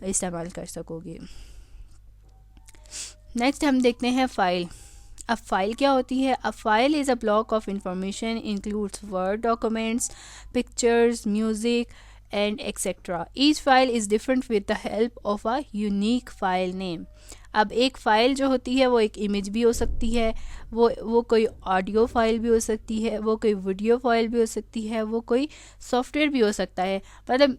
इस्तेमाल कर सकोगे। नेक्स्ट हम देखते हैं फ़ाइल। अब फाइल क्या होती है? A file is a block of information, includes word documents, pictures, music and etcetera. Each file is different with the help of a unique file name. अब एक फ़ाइल जो होती है वो एक इमेज भी हो सकती है, वो कोई ऑडियो फाइल भी हो सकती है, वो कोई वीडियो फाइल भी हो सकती है, वो कोई सॉफ्टवेयर भी हो सकता है। मतलब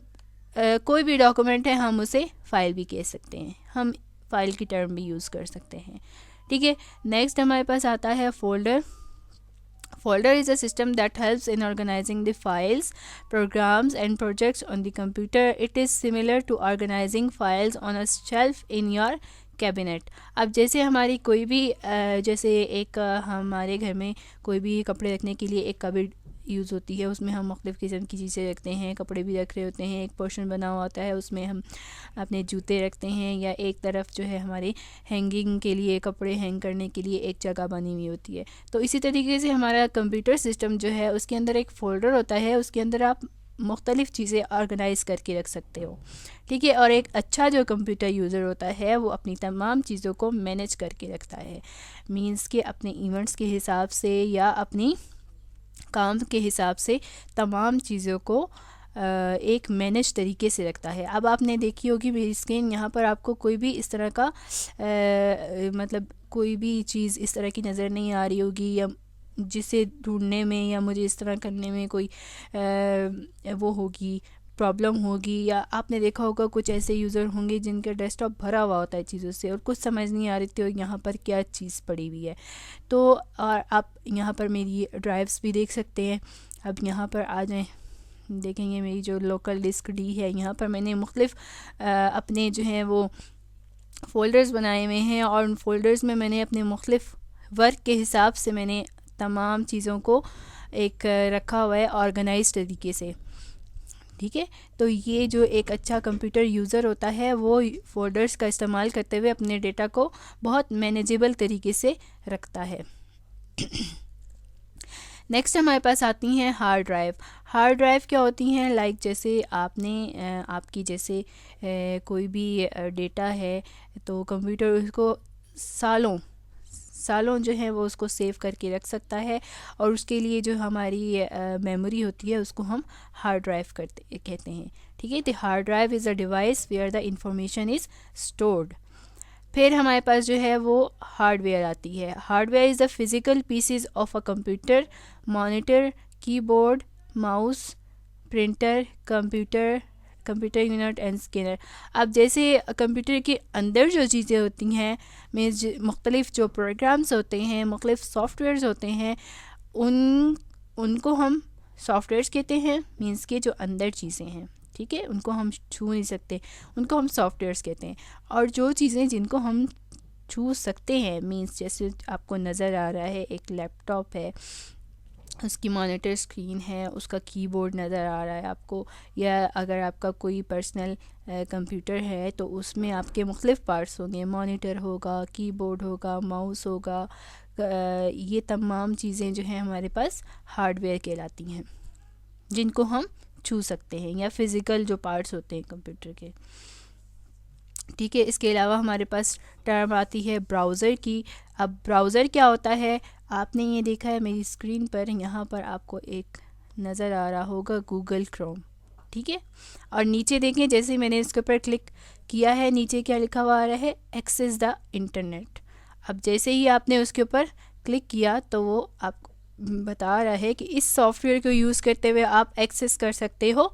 कोई भी डॉक्यूमेंट है हम उसे फ़ाइल भी कह सकते हैं, हम फ़ाइल की टर्म भी यूज़ कर सकते हैं। ठीक है, नेक्स्ट हमारे पास आता है folder. Folder is a system that helps in organizing the files, programs and projects on the computer. It is similar to organizing files on a shelf in your cabinet. अब जैसे हमारी कोई भी जैसे एक हमारे घर में कोई भी कपड़े रखने के लिए एक कबर्ड यूज़ होती है, उसमें हम मुख्तलिफ़ किस्म की चीज़ें रखते हैं, कपड़े भी रख रहे होते हैं, एक पोर्शन बना हुआ होता है उसमें हम अपने जूते रखते हैं, या एक तरफ जो है हमारे हैंगिंग के लिए, कपड़े हैंग करने के लिए एक जगह बनी हुई होती है। तो इसी तरीके से हमारा कंप्यूटर सिस्टम जो है उसके अंदर एक फ़ोल्डर होता है, उसके अंदर आप मुख्तलिफ़ चीज़ें ऑर्गेनाइज़ करके रख सकते हो। ठीक है, और एक अच्छा जो कंप्यूटर यूज़र होता है वो अपनी तमाम चीज़ों को मैनेज करके रखता है, मींस कि अपने इवेंट्स के हिसाब से या अपनी काम के हिसाब से तमाम चीज़ों को एक मैनेज तरीके से रखता है। अब आपने देखी होगी मेरी स्क्रीन, यहाँ पर आपको कोई भी इस तरह का मतलब कोई भी चीज़ इस तरह की नज़र नहीं आ रही होगी, या जिसे ढूंढने में या मुझे इस तरह करने में कोई वो होगी, प्रॉब्लम होगी। या आपने देखा होगा कुछ ऐसे यूज़र होंगे जिनका डेस्कटॉप भरा हुआ होता है चीज़ों से और कुछ समझ नहीं आ रही थी और यहाँ पर क्या चीज़ पड़ी हुई है। तो और आप यहाँ पर मेरी ड्राइव्स भी देख सकते हैं। अब यहाँ पर आ जाएं, देखेंगे मेरी जो लोकल डिस्क डी है, यहाँ पर मैंने मुख्तलिफ़ अपने जो हैं वो फ़ोल्डर्स बनाए हुए हैं, और उन फ़ोल्डर्स में मैंने अपने मुख्तलिफ़ वर्क के हिसाब से मैंने तमाम चीज़ों को एक रखा हुआ है ऑर्गेनाइज तरीके से। ठीक है, तो ये जो एक अच्छा कंप्यूटर यूज़र होता है वो फ़ोल्डर्स का इस्तेमाल करते हुए अपने डेटा को बहुत मैनेजेबल तरीके से रखता है। नेक्स्ट हमारे पास आती हैं हार्ड ड्राइव। हार्ड ड्राइव क्या होती हैं? लाइक जैसे आपने आपकी जैसे कोई भी डेटा है तो कंप्यूटर उसको सालों सालों जो है वो उसको सेव करके रख सकता है, और उसके लिए जो हमारी मेमोरी होती है उसको हम हार्ड ड्राइव कहते हैं। ठीक है, the hard drive is a device where the information is stored. फिर हमारे पास जो है वो हार्डवेयर आती है। Hardware is the physical pieces of a computer, monitor, keyboard, mouse, printer, computer unit and scanner. अब जैसे कंप्यूटर के अंदर जो चीज़ें होती हैं, में मुख्तलिफ़ जो प्रोग्राम्स होते हैं, मुख्तलिफ़ सॉफ्टवेयर्स होते हैं, उनको हम सॉफ्टवेयर्स कहते हैं, मीन्स के जो अंदर चीज़ें हैं। ठीक है, उनको हम छू नहीं सकते, उनको हम सॉफ्टवेयर्स कहते हैं। और जो चीज़ें जिनको हम छू सकते हैं, मीन्स जैसे आपको नज़र आ रहा है एक लैपटॉप है, उसकी मॉनिटर स्क्रीन है, उसका कीबोर्ड नज़र आ रहा है आपको, या अगर आपका कोई पर्सनल कंप्यूटर है तो उसमें आपके मुख्तलिफ़ पार्ट्स होंगे, मॉनिटर होगा, कीबोर्ड होगा, माउस होगा। ये तमाम चीज़ें जो हैं हमारे पास हार्डवेयर कहलाती हैं, जिनको हम छू सकते हैं, या फिज़िकल जो पार्ट्स होते हैं कंप्यूटर के। ठीक है, इसके अलावा हमारे पास टर्म आती है ब्राउज़र की। अब ब्राउज़र क्या होता है? आपने ये देखा है मेरी स्क्रीन पर, यहाँ पर आपको एक नज़र आ रहा होगा गूगल क्रोम। ठीक है, और नीचे देखें, जैसे मैंने इसके ऊपर क्लिक किया है, नीचे क्या लिखा हुआ आ रहा है? Access the internet. अब जैसे ही आपने उसके ऊपर क्लिक किया तो वो आपको बता रहा है कि इस सॉफ्टवेयर को यूज़ करते हुए आप एक्सेस कर सकते हो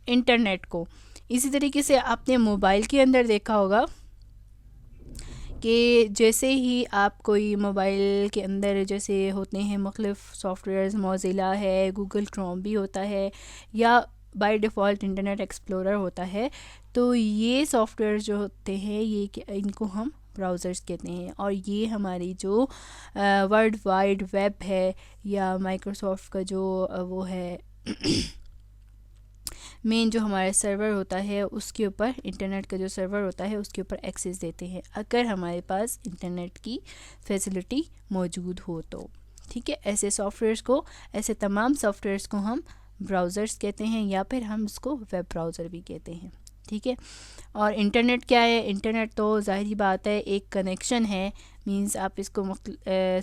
इंटरनेट को। इसी तरीके से आपने मोबाइल के अंदर देखा होगा कि जैसे ही आप कोई मोबाइल के अंदर जैसे होते हैं मुख्तलिफ़ सॉफ्टवेयर्स, मोज़िला है, गूगल क्रोम भी होता है, या बाय डिफ़ॉल्ट इंटरनेट एक्सप्लोरर होता है, तो ये सॉफ्टवेयर जो होते हैं ये इनको हम ब्राउज़र्स कहते हैं। और ये हमारी जो वर्ल्ड वाइड वेब है, या माइक्रोसॉफ्ट का जो वो है मेन जो हमारा सर्वर होता है उसके ऊपर, इंटरनेट का जो सर्वर होता है उसके ऊपर एक्सेस देते हैं, अगर हमारे पास इंटरनेट की फैसिलिटी मौजूद हो तो। ठीक है, ऐसे सॉफ्टवेयर्स को, ऐसे तमाम सॉफ्टवेयर्स को हम ब्राउज़र्स कहते हैं, या फिर हम इसको वेब ब्राउज़र भी कहते हैं। ठीक है। और इंटरनेट क्या है? इंटरनेट तो ज़ाहिर बात है एक कनेक्शन है। मींस आप इसको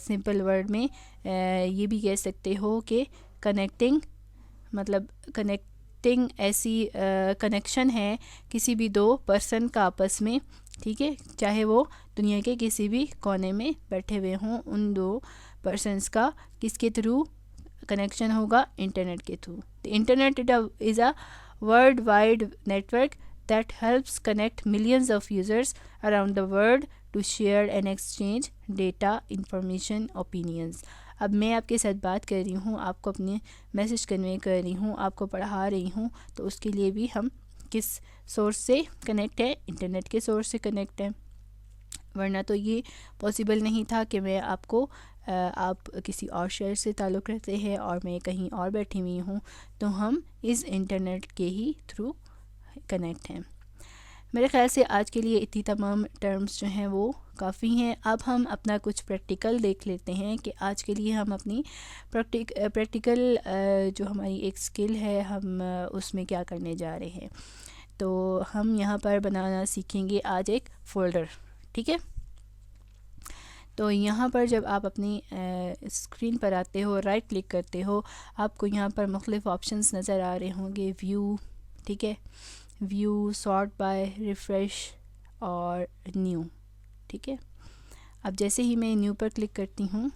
सिंपल वर्ड में ये भी कह सकते हो कि कनेक्टिंग, मतलब कनेक्टिंग ऐसी कनेक्शन है किसी भी दो पर्सन का आपस में, ठीक है, चाहे वो दुनिया के किसी भी कोने में बैठे हुए हों, उन दो पर्सन्स का किसके थ्रू कनेक्शन होगा? इंटरनेट के through. The internet is a world wide network that helps connect millions of users around the world to share and exchange data, information, opinions. अब मैं आपके साथ बात कर रही हूँ, आपको अपने मैसेज कन्वे कर रही हूँ, आपको पढ़ा रही हूँ, तो उसके लिए भी हम किस सोर्स से कनेक्ट है? इंटरनेट के सोर्स से कनेक्ट है। वरना तो ये पॉसिबल नहीं था कि मैं आपको आप किसी और शहर से ताल्लुक़ रखते हैं और मैं कहीं और बैठी हुई हूँ, तो हम इस इंटरनेट के ही थ्रू कनेक्ट हैं। मेरे ख़्याल से आज के लिए इतनी तमाम टर्म्स जो हैं वो काफ़ी हैं। अब हम अपना कुछ प्रैक्टिकल देख लेते हैं कि आज के लिए हम अपनी प्रैक्टिकल जो हमारी एक स्किल है, हम उसमें क्या करने जा रहे हैं। तो हम यहाँ पर बनाना सीखेंगे आज एक फ़ोल्डर, ठीक है। तो यहाँ पर जब आप अपनी स्क्रीन पर आते हो, राइट क्लिक करते हो, आपको यहाँ पर मुख्तलिफ़ ऑप्शंस नज़र आ रहे होंगे। व्यू, ठीक है, व्यू, सॉर्ट बाय, रिफ़्रेश और न्यू, ठीक है। अब जैसे ही मैं न्यू पर क्लिक करती हूँ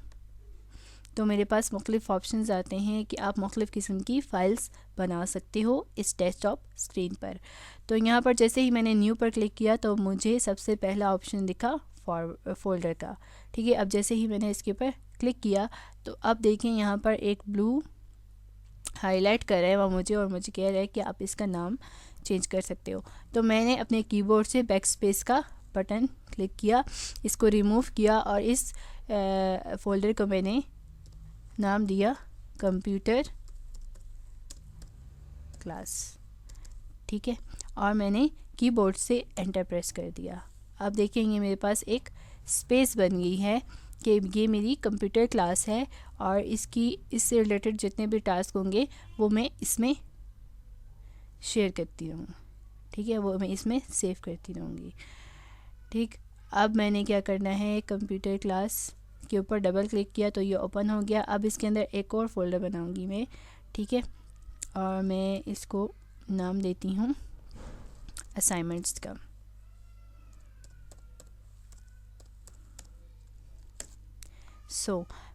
तो मेरे पास मुख्तलिफ़ ऑप्शंस आते हैं कि आप मुख्तलिफ़ किस्म की फ़ाइल्स बना सकते हो इस डेस्कटॉप स्क्रीन पर। तो यहाँ पर जैसे ही मैंने न्यू पर क्लिक किया तो मुझे सबसे पहला ऑप्शन दिखा फ़ोल्डर का, ठीक है। अब जैसे ही मैंने इसके ऊपर क्लिक किया तो अब देखें यहाँ पर एक ब्लू हाईलाइट कर रहा है वह मुझे, और मुझे कह रहा है कि आप इसका नाम चेंज कर सकते हो। तो मैंने अपने कीबोर्ड से बैक स्पेस का बटन क्लिक किया, इसको रिमूव किया और इस फ़ोल्डर को मैंने नाम दिया कंप्यूटर क्लास, ठीक है। और मैंने कीबोर्ड से एंटर प्रेस कर दिया। अब देखेंगे मेरे पास एक स्पेस बन गई है कि ये मेरी कंप्यूटर क्लास है और इससे रिलेटेड जितने भी टास्क होंगे वो मैं इसमें शेयर करती रहूँ, ठीक है, वो मैं इसमें सेव करती रहूँगी, ठीक। अब मैंने क्या करना है, कंप्यूटर क्लास के ऊपर डबल क्लिक किया तो ये ओपन हो गया। अब इसके अंदर एक और फोल्डर बनाऊँगी मैं, ठीक है, और मैं इसको नाम देती हूँ असाइनमेंट्स का।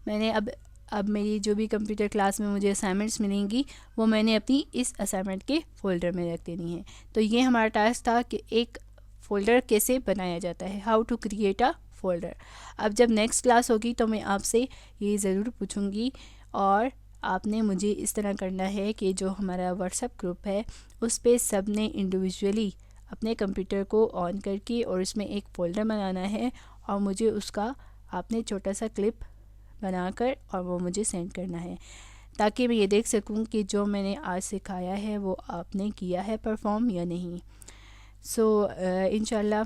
मैंने अब मेरी जो भी कंप्यूटर क्लास में मुझे असाइनमेंट्स मिलेंगी वो मैंने अपनी इस असाइनमेंट के फ़ोल्डर में रख देनी है। तो ये हमारा टास्क था कि एक फ़ोल्डर कैसे बनाया जाता है, how to create a folder. अब जब नेक्स्ट क्लास होगी तो मैं आपसे ये ज़रूर पूछूंगी और आपने मुझे इस तरह करना है कि जो हमारा व्हाट्सएप ग्रुप है उस पर सब ने इंडिविजुअली अपने कंप्यूटर को ऑन करके और इसमें एक फ़ोल्डर बनाना है और मुझे उसका आपने छोटा सा क्लिप बनाकर और वो मुझे सेंड करना है ताकि मैं ये देख सकूं कि जो मैंने आज सिखाया है वो आपने किया है परफॉर्म या नहीं। इंशाल्लाह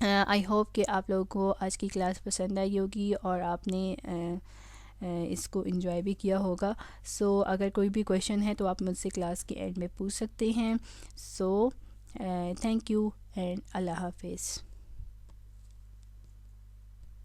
आई होप कि आप लोगों को आज की क्लास पसंद आई होगी और आपने इसको एंजॉय भी किया होगा। अगर कोई भी क्वेश्चन है तो आप मुझसे क्लास के एंड में पूछ सकते हैं। थैंक यू एंड अल्लाह हाफिज़।